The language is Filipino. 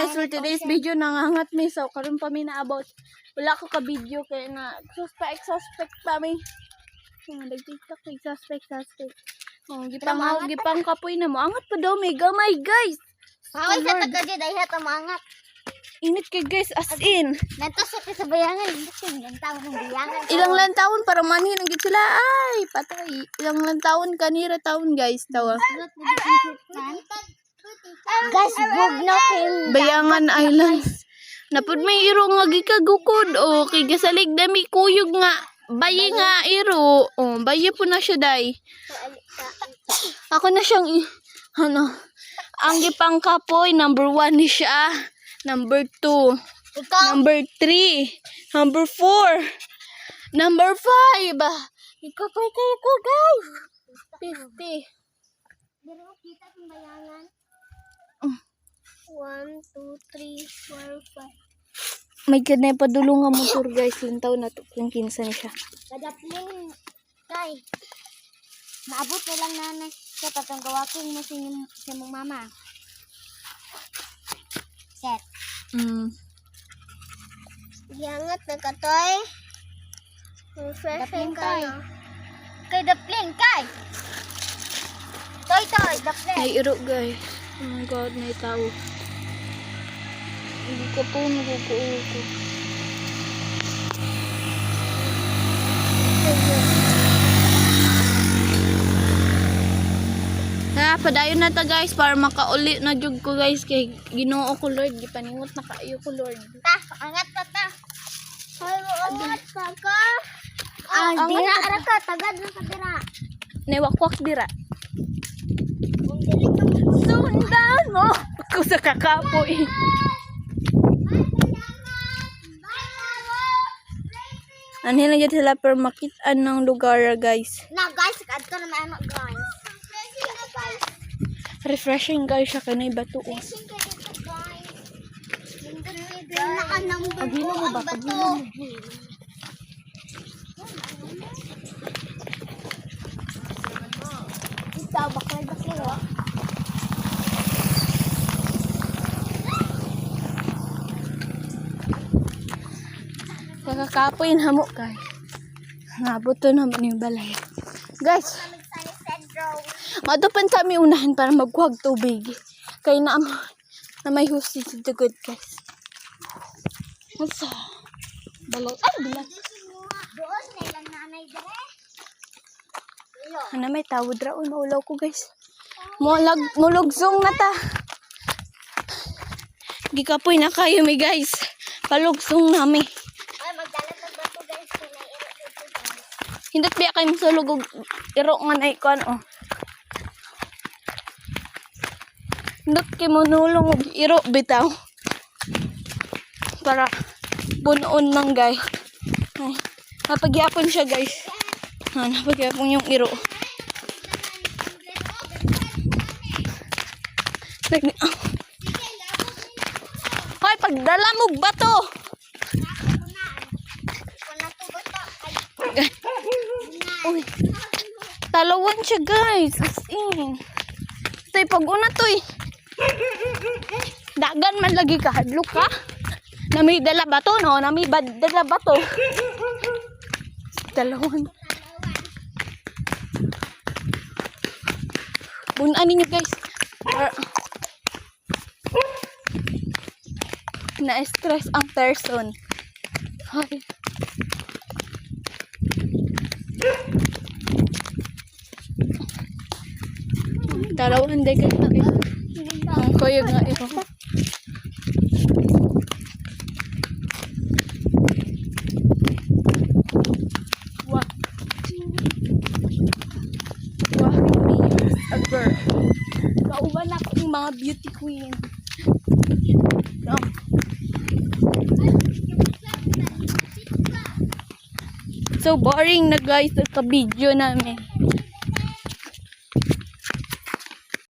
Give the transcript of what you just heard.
guys, for today's video nangangat mi. So karon pa mi na about wala ko ka video kay na suspect pa mi. Nag-TikTok kay suspect. Gipang kapoy na mo. Angat pa daw may gamay guys. Ay sa taga di dai hata mangat. Init kay guys as in. Natusok sa bayangan, ilang taon ng bayangan. Ilang lang taon para manhin ang gid sila. Ay, patay. Ilang lang taon kanira taon guys tawa. Guys, bug na kin. Bayangan Island. Napud may iro nga gikagukod o kay gasalig dami kuyog nga bayi nga iro. Oh, bayi po na siya dai. Ako na siyang ang gipang kapoy number 1 ni siya. Number 2. Number 3. Number 4. Number 5. Ikapay kayo ko guys. 50. Pero kita yung bayangan. 1, 2, 3, 4, 5. May ganay padulong nga motor guys. Lantaw na to. Yung kinsa na siya. Kadapling. Kay. Maabot na lang nanay. Sa tatang gawakin mo sa mong mama. Set. Yangat na katoy. Dapling kay. Kay dapling kay. Toy, dapling. May iro guys. Oh my god, may tao. Hindi ko po naguguuko. Padayon na ta guys para makauli na jud ko guys kay Ginoo ko Lord gipaningot na kaayo ko Lord. Angat ka ta. Angat ka. Dira ara ka tagad na ka dira. Newakwak dira. Sundan mo ako sa kakapoy. Ano lang dyan sila per makitaan ng lugar guys. Na guys, kadto na may ano guys. Refreshing guys siya kanay bato. Pagino mo ba? Ito, bakal o. Kakakapoy na mo guys. Nabuto naman yung balay. Guys, madupan kami unahan para magkuhag tubig. Kaya na may husi sa dugod guys. Masa? Balay. Ay, bilang. Doon, nailang nanay dire. Ano may tawad raon. Maulaw ko guys. Mulugsong na ta. Gikapoy na kayo mi guys. Palugsong nami. Ay, magdalat ng bato guys. Hindot biya kayo masulog og iro nga na ikon oh. Hindot kayo manulong og iro bitaw. Para bunoon lang guys. Ay, napagyapon siya guys. Napagyapon yung iro. Hoy, pagdala mo bato. Uy, talawan siya guys. As in. Tay pag-una to eh. Dagan man lagi ka. Hadlok ka. Nami dala bato no. Nami dala bato. Talawan. Bunan ninyo guys. Na-stress ang person. Ay. Talawan day guys na ito. Ang kuyog nga ito. Wow. A girl. Kauban ako ng mga beauty queen. No. So boring na guys sa video namin.